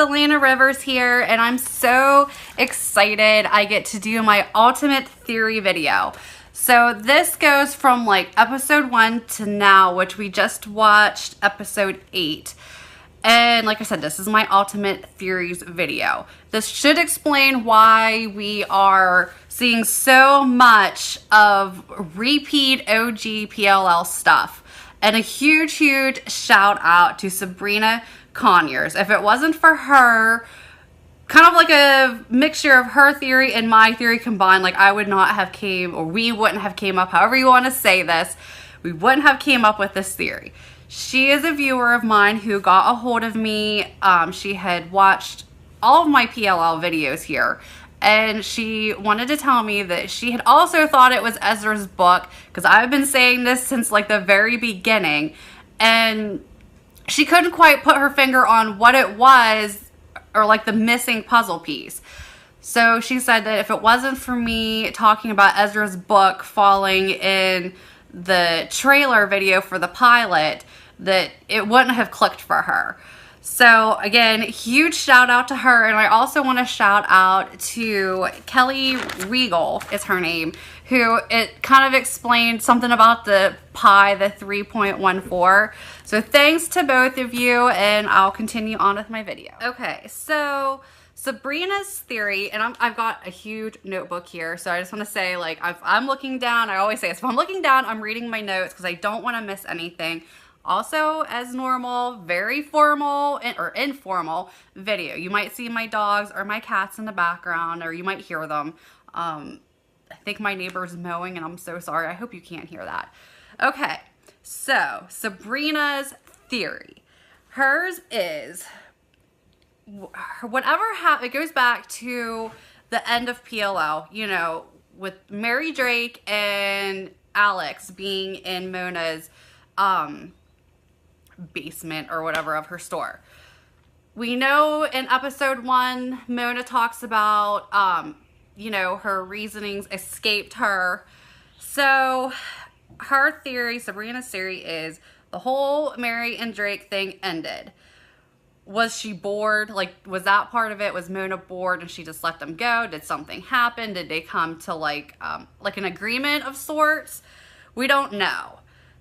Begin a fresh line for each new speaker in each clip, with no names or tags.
Alaina Rivers here, and I'm so excited I get to do my ultimate theory video. So this goes from like episode 1 to now, which we just watched episode 8. And like I said, this is my ultimate theories video. This should explain why we are seeing so much of repeat OG PLL stuff. And a huge shout out to Sabrina Conyers. If it wasn't for her, kind of like a mixture of her theory and my theory combined, like I would not have we wouldn't have came up, however you want to say this, we wouldn't have came up with this theory. She is a viewer of mine who got a hold of me. She had watched all of my PLL videos here, and she wanted to tell me that she had also thought it was Ezra's book, because I've been saying this since like the very beginning, and she couldn't quite put her finger on what it was, or like the missing puzzle piece. So she said that if it wasn't for me talking about Ezra's book falling in the trailer video for the pilot, that it wouldn't have clicked for her. So again, huge shout out to her. And I also want to shout out to Kelly Regal is her name, who it kind of explained something about the pi, the 3.14. So thanks to both of you, and I'll continue on with my video. Okay, so Sabrina's theory, and I've got a huge notebook here, so I just want to say, like, if I'm looking down, I always say this, if I'm looking down, I'm reading my notes because I don't want to miss anything. Also, as normal, very formal or informal video. You might see my dogs or my cats in the background, or you might hear them. I think my neighbor's mowing, and I'm so sorry. I hope you can't hear that. Okay, so Sabrina's theory. Hers is, it goes back to the end of PLL, you know, with Mary Drake and Alex being in Mona's basement or whatever of her store. We know in episode 1, Mona talks about, you know, her reasonings escaped her. So her theory, Sabrina's theory, is the whole Mary and Drake thing ended. Was she bored? Like, was that part of it? Was Mona bored and she just let them go? Did something happen? Did they come to like an agreement of sorts? We don't know.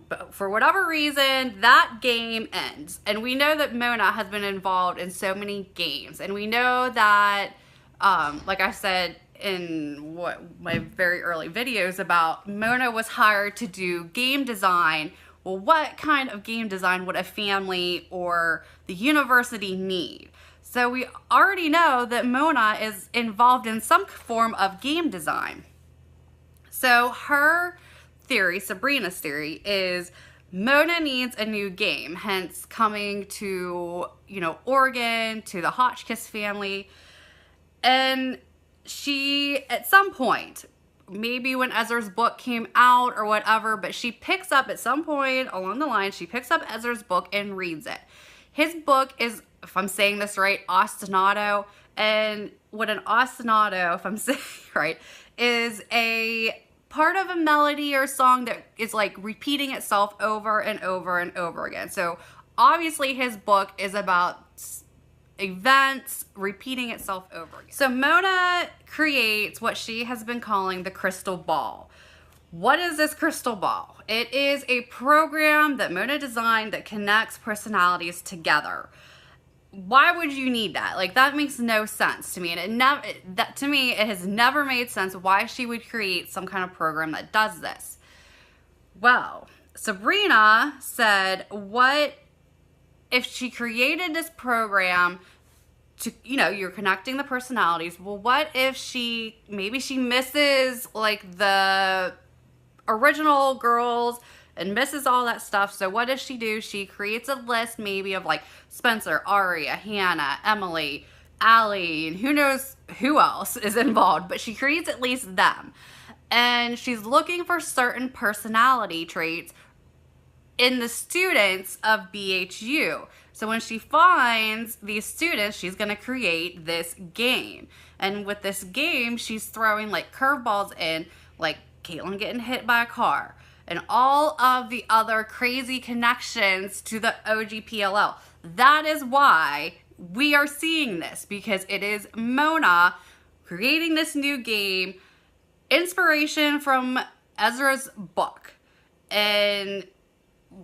But for whatever reason, that game ends. And we know that Mona has been involved in so many games. And we know that, like I said in my very early videos about, Mona was hired to do game design. Well, what kind of game design would a family or the university need? So we already know that Mona is involved in some form of game design. So her theory, Sabrina's theory, is Mona needs a new game, hence coming to, you know, Oregon, to the Hotchkiss family. And she, at some point, maybe when Ezra's book came out or whatever, but she picks up at some point along the line, she picks up Ezra's book and reads it. His book is, if I'm saying this right, ostinato. And what an ostinato, if I'm saying right, is a part of a melody or song that is like repeating itself over and over and over again. So obviously his book is about events repeating itself over again. So Mona creates what she has been calling the crystal ball. What is this crystal ball? It is a program that Mona designed that connects personalities together. Why would you need that? Like, that makes no sense to me. And to me, it has never made sense why she would create some kind of program that does this. Well, Sabrina said, what if she created this program to, you know, you're connecting the personalities. Well, what if maybe she misses like the original girls and misses all that stuff. So what does she do? She creates a list maybe of like Spencer, Aria, Hannah, Emily, Allie, and who knows who else is involved, but she creates at least them. And she's looking for certain personality traits in the students of BHU. So when she finds these students, she's going to create this game. And with this game, she's throwing like curveballs in, like Caitlin getting hit by a car, and all of the other crazy connections to the OG PLL. That is why we are seeing this because it is Mona creating this new game, inspiration from Ezra's book. And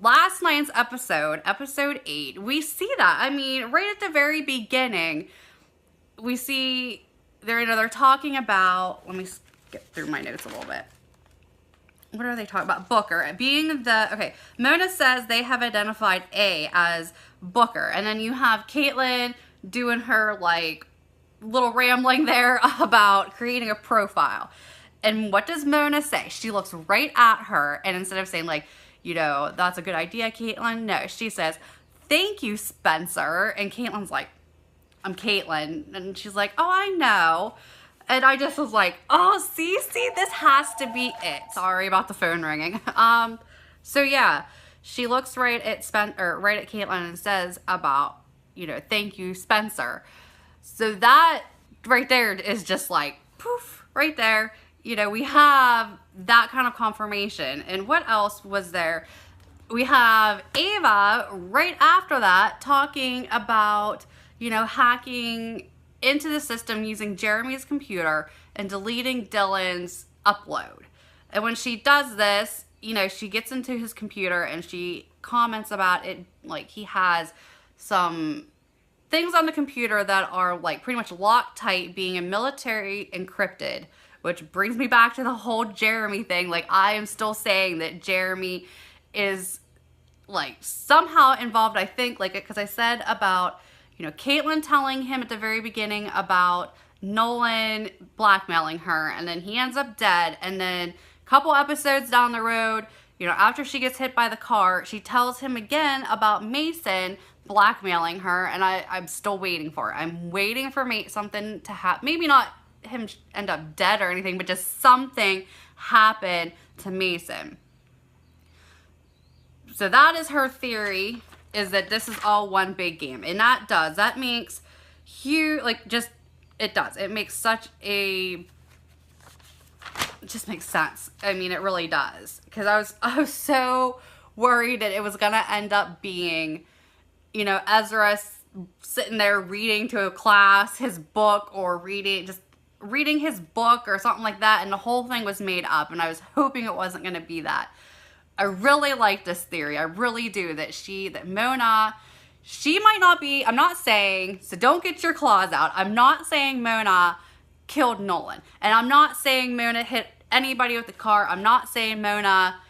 last night's episode, episode 8, we see that. I mean, right at the very beginning, we see they're talking about, let me get through my notes a little bit. What are they talking about? Booker being the, okay, Mona says they have identified A as Booker. And then you have Caitlin doing her like little rambling there about creating a profile. And what does Mona say? She looks right at her, and instead of saying like, you know, that's a good idea, Caitlin, no, she says, thank you, Spencer. And Caitlin's like, I'm Caitlin. And she's like, oh, I know. And I just was like, oh, see, this has to be it. Sorry about the phone ringing. So yeah, she looks right at Caitlin and says about, you know, thank you, Spencer. So that right there is just like, poof, right there. You know, we have that kind of confirmation. And what else was there? We have Ava right after that talking about, you know, hacking into the system using Jeremy's computer and deleting Dylan's upload. And when she does this, you know, she gets into his computer and she comments about it, like he has some things on the computer that are like pretty much locked tight, being a military encrypted, which brings me back to the whole Jeremy thing. Like, I am still saying that Jeremy is like somehow involved, I think, like, because I said about, you know, Caitlin telling him at the very beginning about Nolan blackmailing her, and then he ends up dead. And then a couple episodes down the road, you know, after she gets hit by the car, she tells him again about Mason blackmailing her, and I'm still waiting for it. I'm waiting for something to happen. Maybe not him end up dead or anything, but just something happen to Mason. So that is her theory, is that this is all one big game. And that makes huge, like, just, it does. It makes such a, it just makes sense. I mean, it really does. Because I was so worried that it was going to end up being, you know, Ezra sitting there reading to a class his book, or reading his book or something like that, and the whole thing was made up, and I was hoping it wasn't going to be that. I really like this theory. I really do, that Mona, she might not be, I'm not saying, so don't get your claws out, I'm not saying Mona killed Nolan, and I'm not saying Mona hit anybody with the car, I'm not saying Mona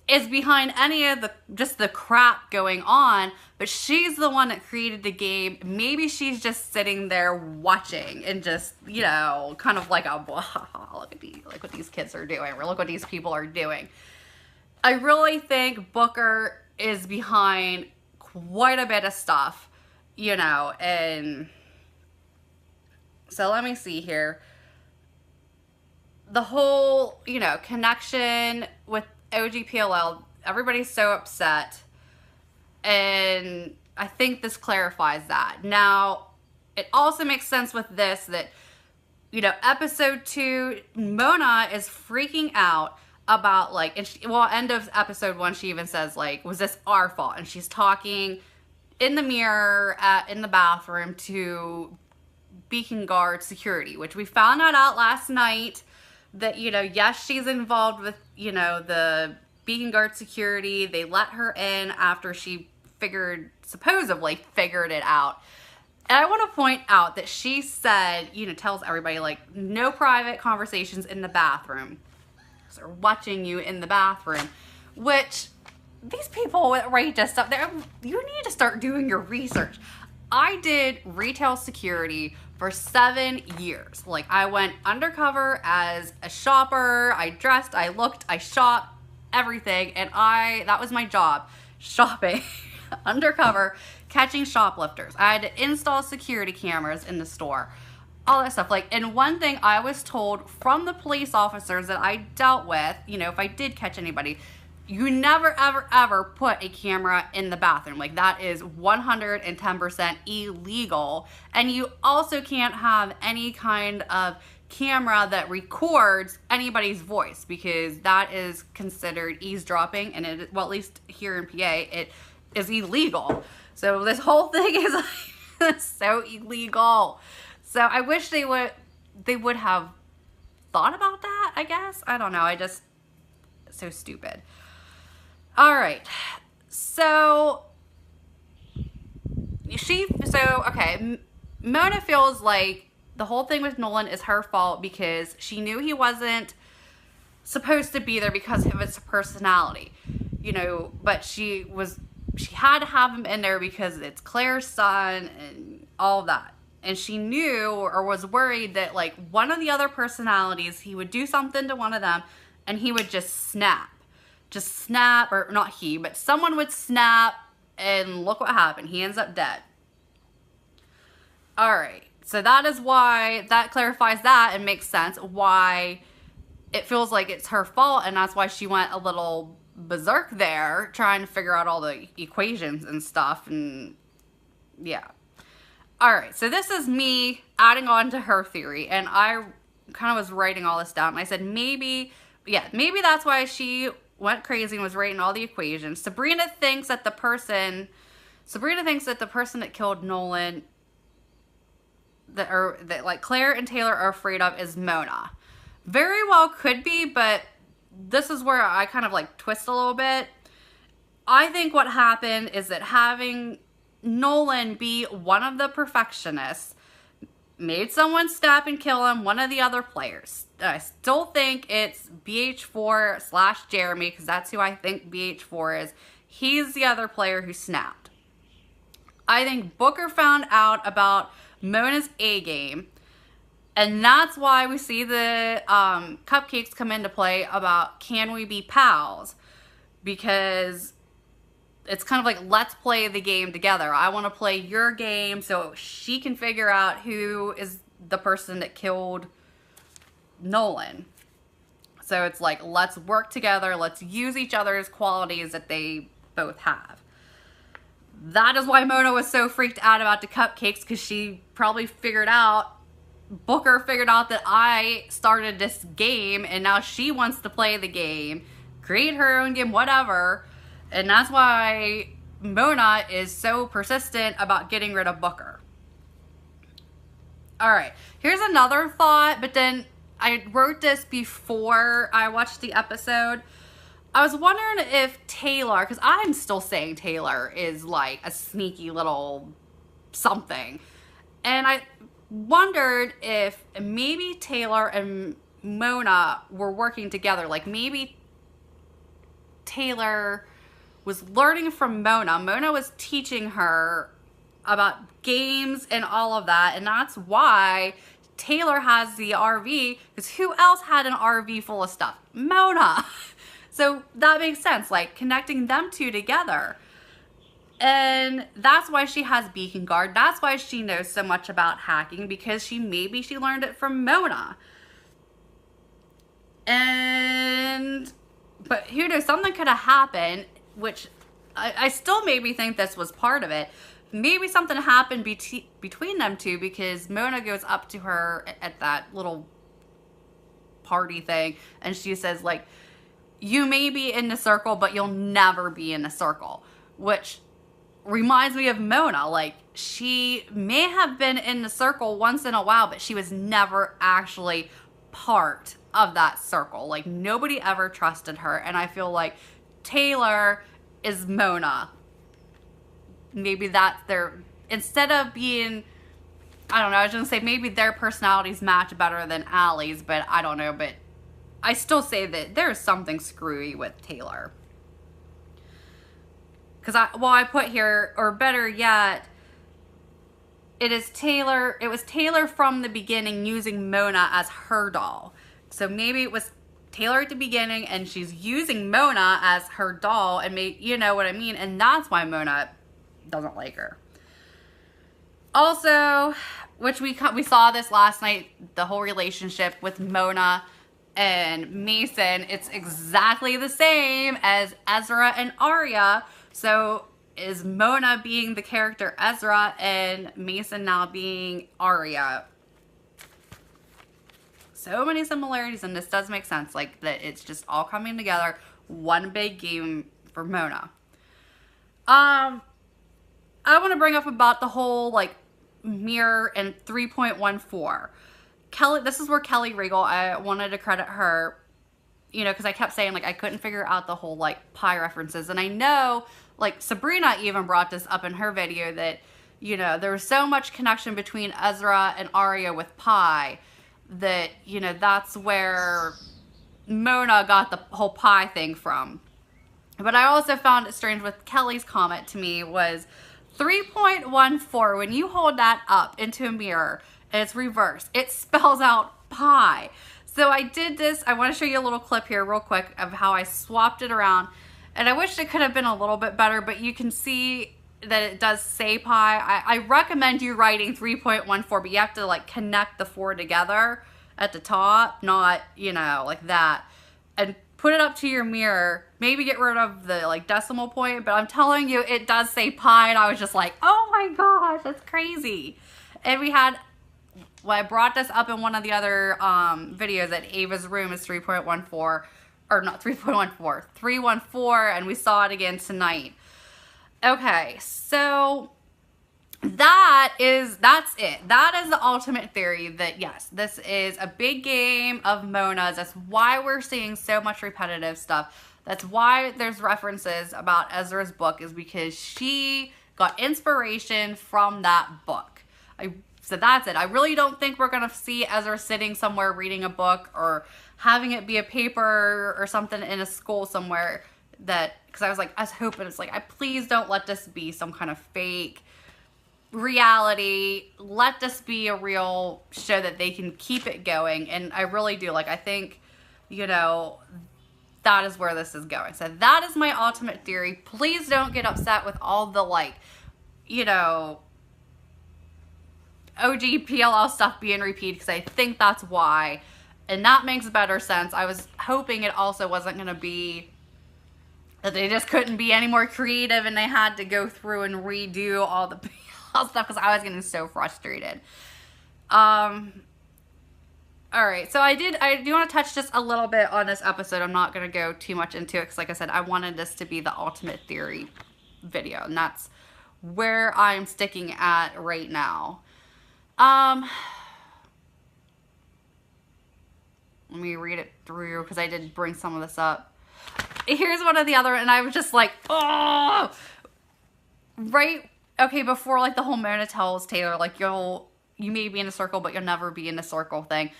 is behind any of the crap going on, but she's the one that created the game. Maybe she's just sitting there watching and just, you know, kind of like look what these kids are doing, or look what these people are doing. I really think Booker is behind quite a bit of stuff, you know, and so let me see here. The whole, you know, connection with OGPLL, everybody's so upset, and I think this clarifies that. Now, it also makes sense with this that, you know, episode 2, Mona is freaking out about, like, and end of episode 1, she even says, like, was this our fault? And she's talking in the mirror in the bathroom to Beacon Guard security, which we found out last night that, you know, yes, she's involved with, you know, the Beacon Guard security. They let her in after she supposedly figured it out. And I want to point out that she said, you know, tells everybody, like, no private conversations in the bathroom. So they're watching you in the bathroom, which these people that write this stuff, you need to start doing your research. I did retail security for 7 years. Like, I went undercover as a shopper. I dressed, I looked, I shopped, everything. And that was my job, shopping, undercover, catching shoplifters. I had to install security cameras in the store, all that stuff. Like, and one thing I was told from the police officers that I dealt with, you know, if I did catch anybody, you never, ever, ever put a camera in the bathroom. Like, that is 110% illegal. And you also can't have any kind of camera that records anybody's voice, because that is considered eavesdropping, and well, at least here in PA, it is illegal. So this whole thing is like, So illegal. So I wish they would have thought about that, I guess. I don't know. So stupid. All right. So okay, Mona feels like the whole thing with Nolan is her fault because she knew he wasn't supposed to be there because of his personality, but she had to have him in there because it's Claire's son and all of that. And she knew or was worried that like one of the other personalities, he would do something to one of them and he would just snap, or not he, but someone would snap, and look what happened. He ends up dead. All right. So that is why, that clarifies that and makes sense why it feels like it's her fault, and that's why she went a little berserk there trying to figure out all the equations and stuff, and yeah. Alright, so this is me adding on to her theory, and I kind of was writing all this down, and I said maybe that's why she went crazy and was writing all the equations. Sabrina thinks that the person that killed Nolan, that like Claire and Taylor are afraid of, is Mona. Very well could be, but this is where I kind of like twist a little bit. I think what happened is that having Nolan be one of the perfectionists made someone snap and kill him, one of the other players. I still think it's BH4 / Jeremy, because that's who I think BH4 is. He's the other player who snapped. I think Booker found out about Mona's A game, and that's why we see the cupcakes come into play about, can we be pals? Because it's kind of like, let's play the game together. I want to play your game so she can figure out who is the person that killed Nolan. So it's like, let's work together. Let's use each other's qualities that they both have. That is why Mona was so freaked out about the cupcakes, because she probably Booker figured out that I started this game, and now she wants to play the game, create her own game, whatever. And that's why Mona is so persistent about getting rid of Booker. Alright, here's another thought, but then I wrote this before I watched the episode. I was wondering if Taylor, because I'm still saying Taylor is like a sneaky little something. And I wondered if maybe Taylor and Mona were working together. Like maybe Taylor was learning from Mona. Mona was teaching her about games and all of that. And that's why Taylor has the RV, because who else had an RV full of stuff? Mona. So that makes sense, like connecting them two together. And that's why she has Beacon Guard. That's why she knows so much about hacking, because maybe she learned it from Mona. But who knows, something could have happened, which I still maybe think this was part of it. Maybe something happened between them two, because Mona goes up to her at that little party thing, and she says like, you may be in the circle, but you'll never be in the circle. Which reminds me of Mona. Like, she may have been in the circle once in a while, but she was never actually part of that circle. Like, nobody ever trusted her. And I feel like Taylor is Mona. Maybe that's instead of being, I don't know, I was going to say maybe their personalities match better than Allie's, but I don't know, but I still say that there's something screwy with Taylor. Because I put here, or better yet, it was Taylor from the beginning using Mona as her doll. So maybe it was Taylor at the beginning and she's using Mona as her doll, and you know what I mean? And that's why Mona doesn't like her. Also, which we saw this last night, the whole relationship with Mona and Mason, it's exactly the same as Ezra and Arya. So is Mona being the character Ezra and Mason now being Arya? So many similarities, and this does make sense, like that it's just all coming together, one big game for Mona. I want to bring up about the whole like mirror in 3.14. Kelly, this is where Kelly Regal, I wanted to credit her, you know, because I kept saying, like, I couldn't figure out the whole, like, pie references. And I know, like, Sabrina even brought this up in her video that, you know, there was so much connection between Ezra and Arya with pie that, you know, that's where Mona got the whole pie thing from. But I also found it strange with Kelly's comment to me was 3.14, when you hold that up into a mirror and it's reversed, it spells out pie. So I did this. I want to show you a little clip here real quick of how I swapped it around. And I wish it could have been a little bit better, but you can see that it does say pie. I recommend you writing 3.14, but you have to like connect the 4 together at the top, not, you know, like that. And put it up to your mirror. Maybe get rid of the like decimal point, but I'm telling you, it does say pie. And I was just like, oh my gosh, that's crazy. And we had, well, I brought this up in one of the other videos that Ava's room is 3.14, or not 3.14, 314, and we saw it again tonight. Okay, so that's it. That is the ultimate theory that, yes, this is a big game of Mona's. That's why we're seeing so much repetitive stuff. That's why there's references about Ezra's book, is because she got inspiration from that book. So that's it. I really don't think we're going to see Ezra sitting somewhere reading a book or having it be a paper or something in a school somewhere that, because I was hoping, it's like, please don't let this be some kind of fake reality. Let this be a real show that they can keep it going. And I really do. Like, I think, you know, that is where this is going. So that is my ultimate theory. Please don't get upset with all the, like, you know, OG PLL stuff being repeated, because I think that's why. And that makes better sense. I was hoping it also wasn't going to be that they just couldn't be any more creative and they had to go through and redo all the PLL stuff, because I was getting so frustrated. Alright, so I do want to touch just a little bit on this episode. I'm not going to go too much into it because, like I said, I wanted this to be the ultimate theory video, and that's where I'm sticking at right now. Let me read it through because I did bring some of this up. Here's one of the other, and I was just like, oh, right. Okay, before like the whole Mona tells Taylor, like, you may be in a circle, but you'll never be in a circle thing.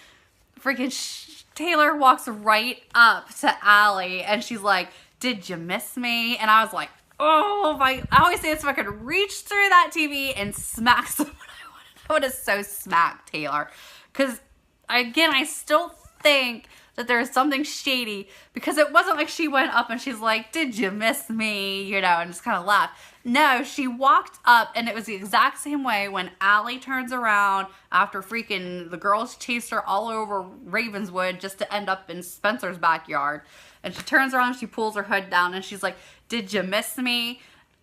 Freaking Taylor walks right up to Allie, and she's like, did you miss me? And I was like, oh my, I always say this, if I could reach through that TV and smack someone, I would have so smacked Taylor. Because, again, I still think that there's something shady, because it wasn't like she went up and she's like, did you miss me? You know, and just kind of laughed. No, she walked up, and it was the exact same way when Allie turns around after freaking the girls chased her all over Ravenswood just to end up in Spencer's backyard. And she turns around, she pulls her hood down, and she's like, did you miss me?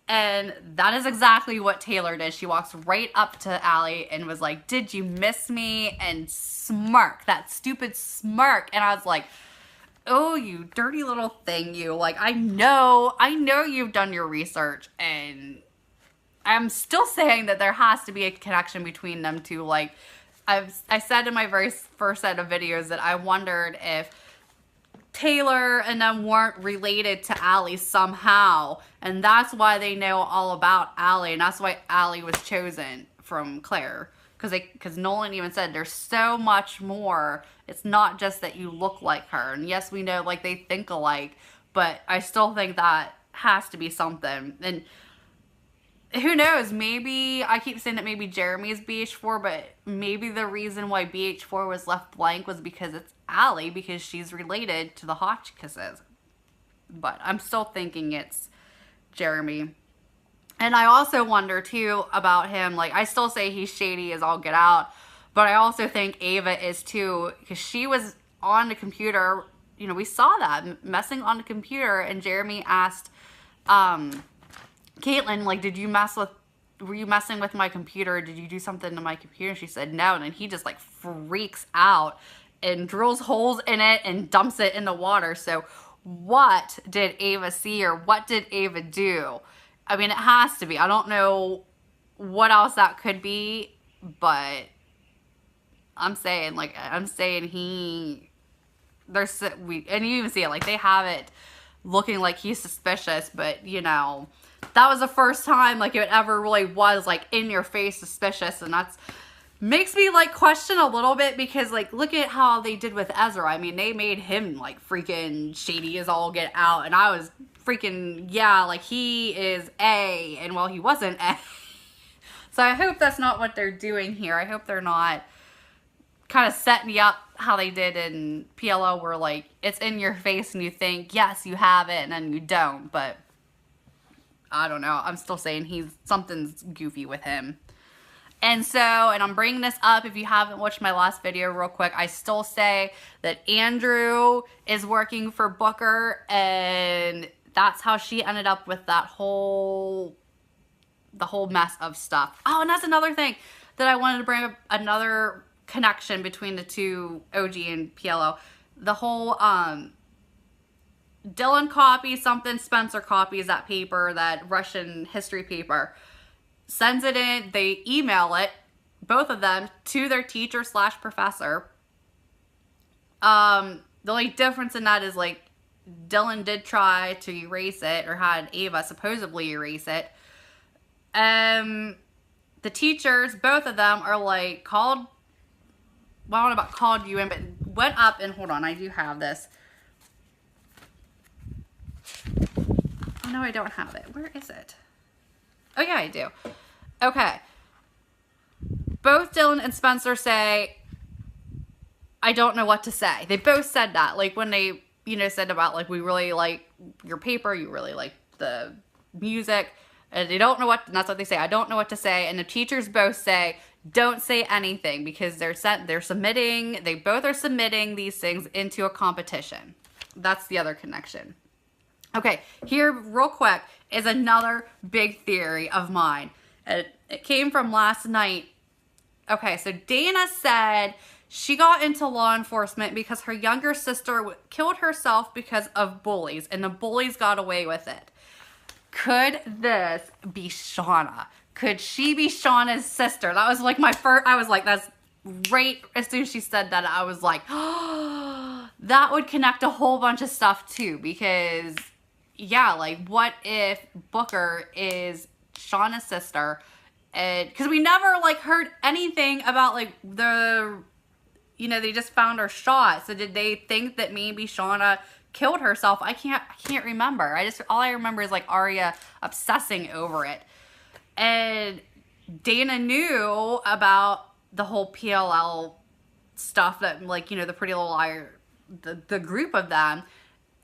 And that is exactly what Taylor did. She walks right up to Allie and was like, did you miss me? And smirk, that stupid smirk. And I was like, oh, you dirty little thing, you. Like, I know you've done your research, and I'm still saying that there has to be a connection between them two. Like, I said in my very first set of videos that I wondered if Taylor and them weren't related to Allie somehow, and that's why they know all about Allie, and that's why Allie was chosen from Claire, because Nolan even said there's so much more. It's not just that you look like her, and yes, we know like they think alike, but I still think that has to be something. And who knows, maybe, I keep saying that maybe Jeremy is BH4, but maybe the reason why BH4 was left blank was because it's Allie, because she's related to the Hotchkisses. But I'm still thinking it's Jeremy. And I also wonder, too, about him. Like, I still say he's shady as all get out, but I also think Ava is, too, because she was on the computer. You know, we saw that, messing on the computer, and Jeremy asked, Caitlin, like, were you messing with my computer? Did you do something to my computer? And she said no. And then he just like freaks out and drills holes in it and dumps it in the water. So what did Ava see, or what did Ava do? I mean, it has to be. I don't know what else that could be. but I'm saying and you even see it, like, they have it looking like he's suspicious, but, you know, that was the first time, like, it ever really was, like, in your face suspicious, and that's makes me, like, question a little bit, because, like, look at how they did with Ezra. I mean, they made him, like, freaking shady as all get out, and I was freaking, yeah, like, he is A, and, well, he wasn't A. So I hope that's not what they're doing here. I hope they're not kind of setting you up how they did in PLL, where, like, it's in your face and you think, yes, you have it, and then you don't. But I don't know. I'm still saying something's goofy with him. And so, and I'm bringing this up, if you haven't watched my last video real quick, I still say that Andrew is working for Booker, and that's how she ended up with the whole mess of stuff. Oh, and that's another thing that I wanted to bring up, another connection between the two, OG and PLO. The whole, Dylan copies something, Spencer copies that paper, that Russian history paper, sends it in, they email it, both of them, to their teacher / professor. The only difference in that is, like, Dylan did try to erase it, or had Ava supposedly erase it. The teachers, both of them, are, like, called, well, I don't know about called you in, but went up and, hold on, I do have this. Oh, no, I don't have it. Where is it? Oh, yeah, I do. Okay. Both Dylan and Spencer say, I don't know what to say. They both said that. Like, when they, you know, said about, like, we really like your paper, you really like the music, and they don't know what, and that's what they say, I don't know what to say. And the teachers both say, don't say anything, because they both are submitting these things into a competition. That's the other connection. Okay, here, real quick, is another big theory of mine. It came from last night. Okay, so Dana said she got into law enforcement because her younger sister killed herself because of bullies, and the bullies got away with it. Could this be Shauna? Could she be Shauna's sister? That was like my first, I was like, that's right. As soon as she said that, I was like, oh, that would connect a whole bunch of stuff too, because yeah, like, what if Booker is Shauna's sister? And because we never, like, heard anything about, like, you know, they just found her shot. So did they think that maybe Shauna killed herself? I can't remember. All I remember is, like, Arya obsessing over it. And Dana knew about the whole PLL stuff, that, like, you know, the Pretty Little Liar, the group of them.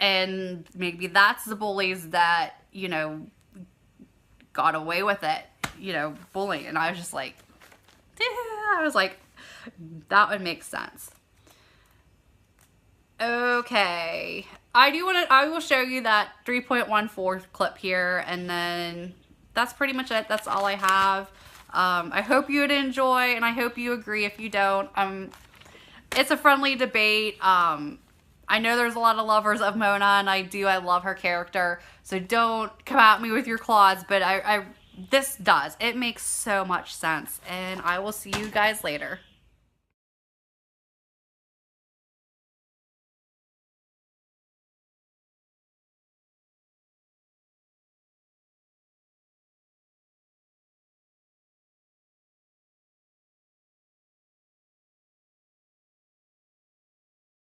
And maybe that's the bullies that, you know, got away with it, you know, bullying. And I was just like, that would make sense. Okay. I will show you that 3.14 clip here, and then that's pretty much it. That's all I have. I hope you would enjoy, and I hope you agree. If you don't, it's a friendly debate. I know there's a lot of lovers of Mona, and I love her character, so don't come at me with your claws, but this does. It makes so much sense, and I will see you guys later.